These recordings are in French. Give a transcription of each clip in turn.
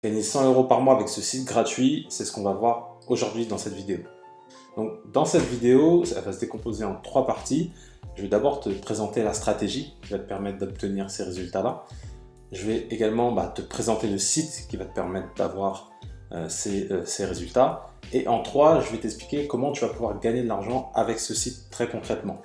Gagner 100 € par mois avec ce site gratuit, c'est ce qu'on va voir aujourd'hui dans cette vidéo. Donc, dans cette vidéo, ça va se décomposer en 3 parties. Je vais d'abord te présenter la stratégie qui va te permettre d'obtenir ces résultats-là. Je vais également te présenter le site qui va te permettre d'avoir ces résultats. Et en 3, je vais t'expliquer comment tu vas pouvoir gagner de l'argent avec ce site très concrètement.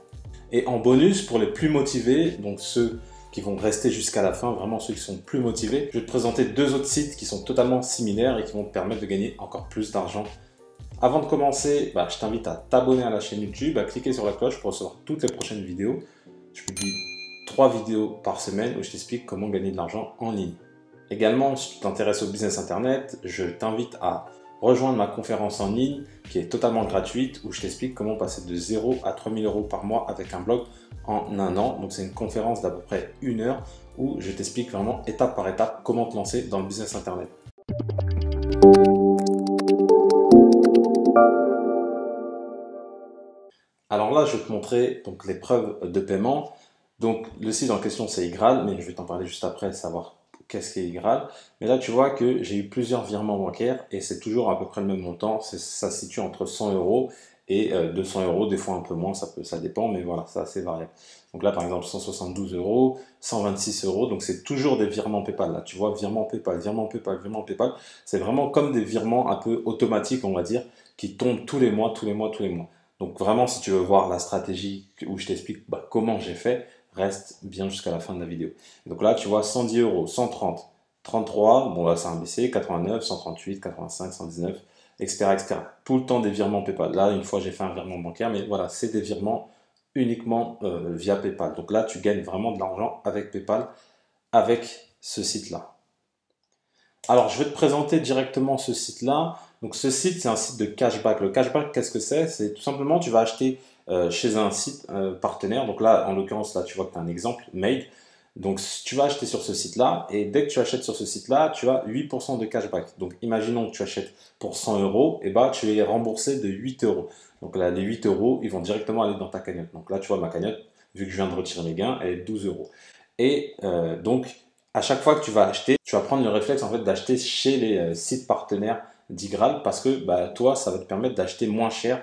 Et en bonus, pour les plus motivés, donc ceux qui vont rester jusqu'à la fin, vraiment ceux qui sont plus motivés, je vais te présenter 2 autres sites qui sont totalement similaires et qui vont te permettre de gagner encore plus d'argent. Avant de commencer, je t'invite à t'abonner à la chaîne YouTube, à cliquer sur la cloche pour recevoir toutes les prochaines vidéos. Je publie 3 vidéos par semaine où je t'explique comment gagner de l'argent en ligne. Également, si tu t'intéresses au business internet, je t'invite à rejoindre ma conférence en ligne qui est totalement gratuite où je t'explique comment passer de 0 à 3000 € par mois avec un blog en un an. Donc c'est une conférence d'à peu près 1 heure où je t'explique vraiment étape par étape comment te lancer dans le business internet. Alors là, je vais te montrer donc, les preuves de paiement. Donc le site en question c'est Igral, mais je vais t'en parler juste après, savoir qu'est-ce qu'est Igral. Mais là tu vois que j'ai eu plusieurs virements bancaires et c'est toujours à peu près le même montant. Ça se situe entre 100 € et 200 €, des fois un peu moins, ça dépend, mais voilà, ça c'est variable. Donc là par exemple 172 €, 126 €, donc c'est toujours des virements PayPal. Là tu vois, virement PayPal, virement PayPal, virement PayPal. C'est vraiment comme des virements un peu automatiques, on va dire, qui tombent tous les mois, tous les mois, tous les mois. Donc vraiment, si tu veux voir la stratégie où je t'explique comment j'ai fait, reste bien jusqu'à la fin de la vidéo. Donc là, tu vois 110 €, 130, 33, bon là ça a baissé, 89, 138, 85, 119, etc., etc. Tout le temps des virements PayPal. Là, une fois j'ai fait un virement bancaire, mais voilà, c'est des virements uniquement via PayPal. Donc là, tu gagnes vraiment de l'argent avec PayPal, avec ce site-là. Alors, je vais te présenter directement ce site-là. Donc, ce site, c'est un site de cashback. Le cashback, qu'est-ce que c'est? C'est tout simplement, tu vas acheter chez un site partenaire. Donc là, en l'occurrence, là, tu vois que tu as un exemple, Made. Donc, tu vas acheter sur ce site-là. Et dès que tu achètes sur ce site-là, tu as 8% de cashback. Donc, imaginons que tu achètes pour 100 €, et tu es remboursé de 8 €. Donc là, les 8 €, ils vont directement aller dans ta cagnotte. Donc là, tu vois, ma cagnotte, vu que je viens de retirer mes gains, elle est de 12 €. Et donc, à chaque fois que tu vas acheter, tu vas prendre le réflexe en fait d'acheter chez les sites partenaires d'Igral parce que toi, ça va te permettre d'acheter moins cher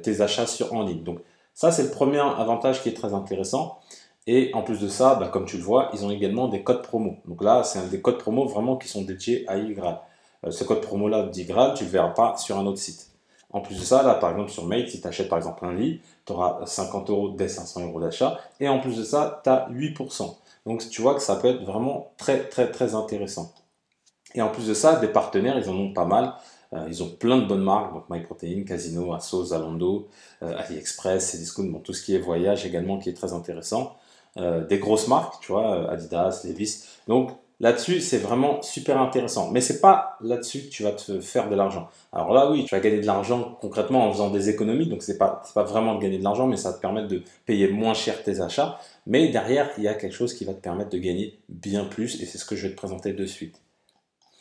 tes achats en ligne. Donc ça, c'est le premier avantage qui est très intéressant. Et en plus de ça, comme tu le vois, ils ont également des codes promo. Donc là, c'est des codes promo vraiment qui sont dédiés à Igral. Ce code promo-là d'Igral, tu ne le verras pas sur un autre site. En plus de ça, là, par exemple, sur Made, si tu achètes par exemple un lit, tu auras 50 € dès 500 € d'achat. Et en plus de ça, tu as 8%. Donc tu vois que ça peut être vraiment très très très intéressant. Et en plus de ça, des partenaires, ils en ont pas mal. Ils ont plein de bonnes marques, donc MyProtein, Casino, Asos, Zalando, AliExpress, Cdiscount, tout ce qui est voyage également qui est très intéressant. Des grosses marques, tu vois, Adidas, Levi's. Donc là-dessus, c'est vraiment super intéressant. Mais c'est pas là-dessus que tu vas te faire de l'argent. Alors là, oui, tu vas gagner de l'argent concrètement en faisant des économies. Donc c'est pas vraiment de gagner de l'argent, mais ça va te permettre de payer moins cher tes achats. Mais derrière, il y a quelque chose qui va te permettre de gagner bien plus. Et c'est ce que je vais te présenter de suite.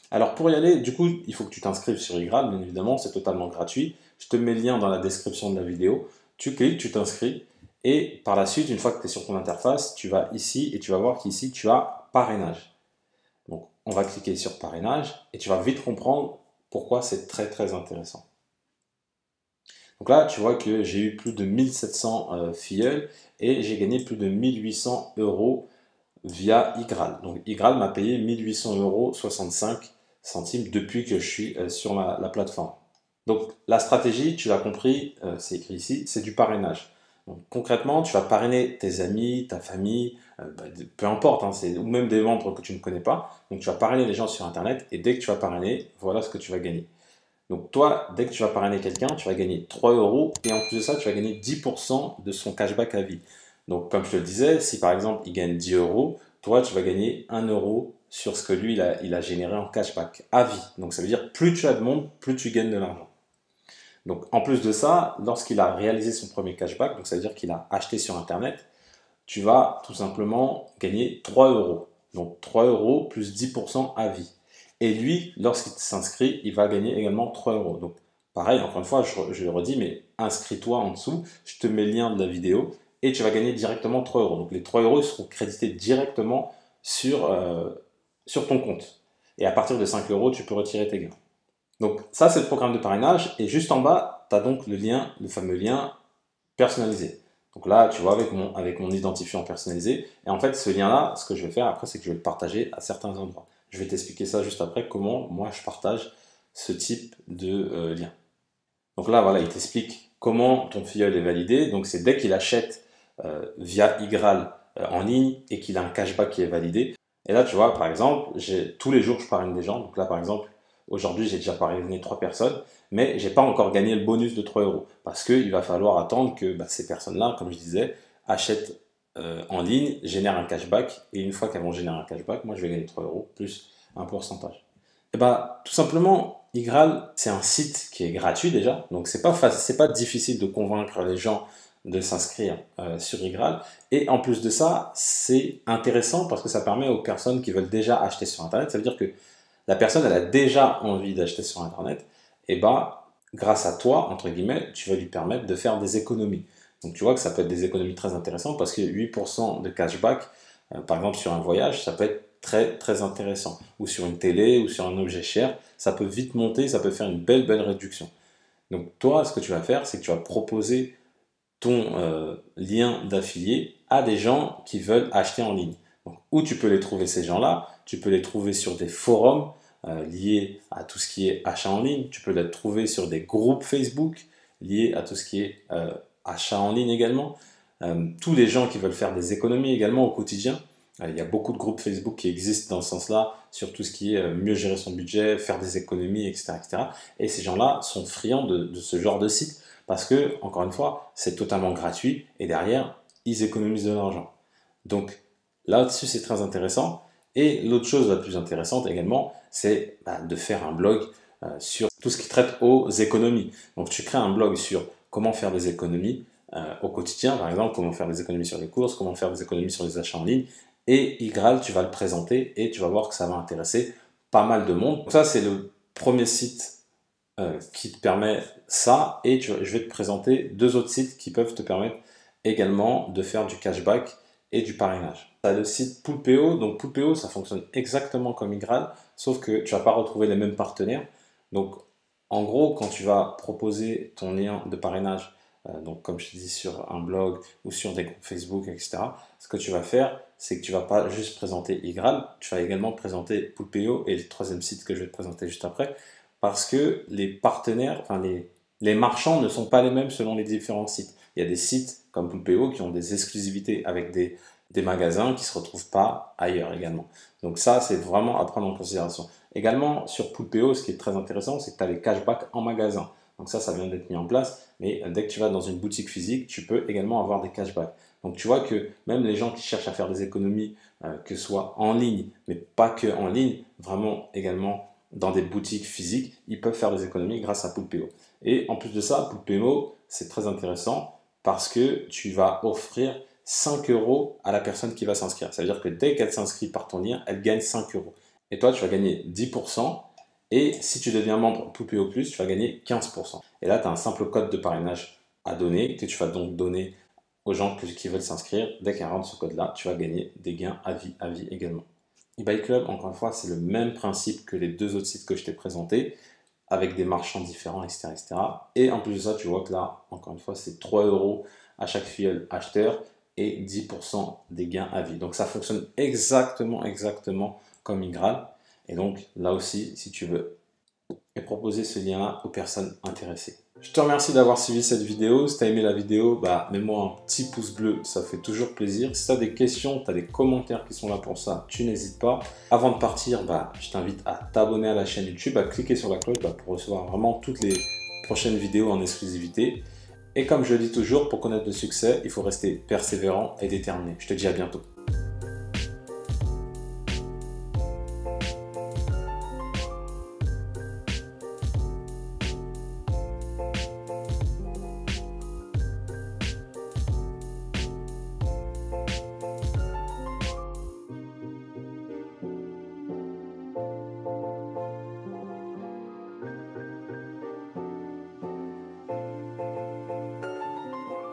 Alors pour y aller, du coup, il faut que tu t'inscrives sur Igral, bien évidemment, c'est totalement gratuit. Je te mets le lien dans la description de la vidéo. Tu cliques, tu t'inscris. Et par la suite, une fois que tu es sur ton interface, tu vas ici et tu vas voir qu'ici, tu as parrainage. Donc, on va cliquer sur parrainage et tu vas vite comprendre pourquoi c'est très très intéressant. Donc là, tu vois que j'ai eu plus de 1700 filleuls et j'ai gagné plus de 1800 € via Igral. Donc Igral m'a payé 1800 € 65 centimes depuis que je suis sur la plateforme. Donc la stratégie, tu l'as compris, c'est écrit ici, c'est du parrainage. Donc, concrètement, tu vas parrainer tes amis, ta famille, peu importe, ou même des membres que tu ne connais pas. Donc tu vas parrainer les gens sur Internet et dès que tu vas parrainer, voilà ce que tu vas gagner. Donc toi, dès que tu vas parrainer quelqu'un, tu vas gagner 3 € et en plus de ça, tu vas gagner 10% de son cashback à vie. Donc comme je te le disais, si par exemple il gagne 10 €, toi tu vas gagner 1 € sur ce que lui il a généré en cashback à vie. Donc ça veut dire plus tu as de monde, plus tu gagnes de l'argent. Donc en plus de ça, lorsqu'il a réalisé son premier cashback, donc ça veut dire qu'il a acheté sur Internet, tu vas tout simplement gagner 3 €. Donc 3 € plus 10% à vie. Et lui, lorsqu'il s'inscrit, il va gagner également 3 €. Donc pareil, encore une fois, je le redis, mais inscris-toi en dessous, je te mets le lien de la vidéo et tu vas gagner directement 3 €. Donc les 3 € seront crédités directement sur ton compte. Et à partir de 5 euros, tu peux retirer tes gains. Donc ça, c'est le programme de parrainage. Et juste en bas, tu as donc le lien, le fameux lien personnalisé. Donc là, tu vois, avec mon identifiant personnalisé. Et en fait, ce lien-là, ce que je vais faire après, c'est que je vais le partager à certains endroits. Je vais t'expliquer ça juste après, comment moi je partage ce type de lien. Donc là, voilà, il t'explique comment ton filleul est validé. Donc c'est dès qu'il achète via Igral en ligne et qu'il a un cashback qui est validé. Et là, tu vois, par exemple, tous les jours, je parraine des gens. Donc là, par exemple, aujourd'hui, j'ai déjà parrainé 3 personnes, mais j'ai pas encore gagné le bonus de 3 euros parce qu'il va falloir attendre que ces personnes-là, comme je disais, achètent en ligne, génèrent un cashback, et une fois qu'elles vont générer un cashback, moi, je vais gagner 3 euros plus un pourcentage. Et tout simplement, Igral, c'est un site qui est gratuit déjà, donc c'est pas difficile de convaincre les gens de s'inscrire sur Igral. Et en plus de ça, c'est intéressant parce que ça permet aux personnes qui veulent déjà acheter sur Internet. Ça veut dire que la personne, elle a déjà envie d'acheter sur Internet. Et grâce à toi, entre guillemets, tu vas lui permettre de faire des économies. Donc tu vois que ça peut être des économies très intéressantes parce que 8% de cashback, par exemple sur un voyage, ça peut être très très intéressant. Ou sur une télé, ou sur un objet cher, ça peut vite monter, ça peut faire une belle réduction. Donc toi, ce que tu vas faire, c'est que tu vas proposer ton lien d'affilié à des gens qui veulent acheter en ligne. Donc, où tu peux les trouver ces gens-là? Tu peux les trouver sur des forums liés à tout ce qui est achat en ligne. Tu peux les trouver sur des groupes Facebook liés à tout ce qui est achat en ligne également. Tous les gens qui veulent faire des économies également au quotidien. Il y a beaucoup de groupes Facebook qui existent dans ce sens-là, sur tout ce qui est mieux gérer son budget, faire des économies, etc. etc. Et ces gens-là sont friands de ce genre de site parce que, encore une fois, c'est totalement gratuit et derrière, ils économisent de l'argent. Donc là-dessus, c'est très intéressant. Et l'autre chose la plus intéressante également, c'est de faire un blog sur tout ce qui traite aux économies. Donc tu crées un blog sur comment faire des économies au quotidien, par exemple, comment faire des économies sur les courses, comment faire des économies sur les achats en ligne. Et Igral, tu vas le présenter et tu vas voir que ça va intéresser pas mal de monde. Donc ça, c'est le premier site qui te permet ça, et je vais te présenter 2 autres sites qui peuvent te permettre également de faire du cashback et du parrainage. Tu as le site Poolpeo. Donc Poolpeo, ça fonctionne exactement comme Igral, sauf que tu vas pas retrouver les mêmes partenaires. Donc en gros, quand tu vas proposer ton lien de parrainage, donc comme je te dis sur un blog ou sur des groupes Facebook, etc., ce que tu vas faire, c'est que tu vas pas juste présenter Igral, tu vas également présenter Poolpeo et le 3e site que je vais te présenter juste après, parce que les partenaires, enfin les marchands ne sont pas les mêmes selon les différents sites. Il y a des sites comme Poolpeo qui ont des exclusivités avec des magasins qui ne se retrouvent pas ailleurs également. Donc ça, c'est vraiment à prendre en considération. Également, sur Poolpeo, ce qui est très intéressant, c'est que tu as les cashbacks en magasin. Donc ça vient d'être mis en place, mais dès que tu vas dans une boutique physique, tu peux également avoir des cashbacks. Donc tu vois que même les gens qui cherchent à faire des économies, que ce soit en ligne, mais pas que en ligne, vraiment également dans des boutiques physiques, ils peuvent faire des économies grâce à Poolpeo. Et en plus de ça, Poolpeo, c'est très intéressant parce que tu vas offrir 5 euros à la personne qui va s'inscrire. Ça veut dire que dès qu'elle s'inscrit par ton lien, elle gagne 5 euros. Et toi, tu vas gagner 10%. Et si tu deviens membre Poolpeo Plus, tu vas gagner 15%. Et là, tu as un simple code de parrainage à donner, que tu vas donc donner aux gens qui veulent s'inscrire. Dès qu'elle rentre ce code-là, tu vas gagner des gains à vie également. eBay Club, encore une fois, c'est le même principe que les 2 autres sites que je t'ai présentés, avec des marchands différents, etc., etc. Et en plus de ça, tu vois que là, encore une fois, c'est 3 euros à chaque filleul acheteur et 10% des gains à vie. Donc ça fonctionne exactement comme Igral. Et donc là aussi, si tu veux, et proposer ce lien aux personnes intéressées. Je te remercie d'avoir suivi cette vidéo. Si tu as aimé la vidéo, mets-moi un petit pouce bleu, ça fait toujours plaisir. Si tu as des questions, tu as des commentaires qui sont là pour ça, tu n'hésites pas. Avant de partir, je t'invite à t'abonner à la chaîne YouTube, à cliquer sur la cloche pour recevoir vraiment toutes les prochaines vidéos en exclusivité. Et comme je le dis toujours, pour connaître le succès, il faut rester persévérant et déterminé. Je te dis à bientôt.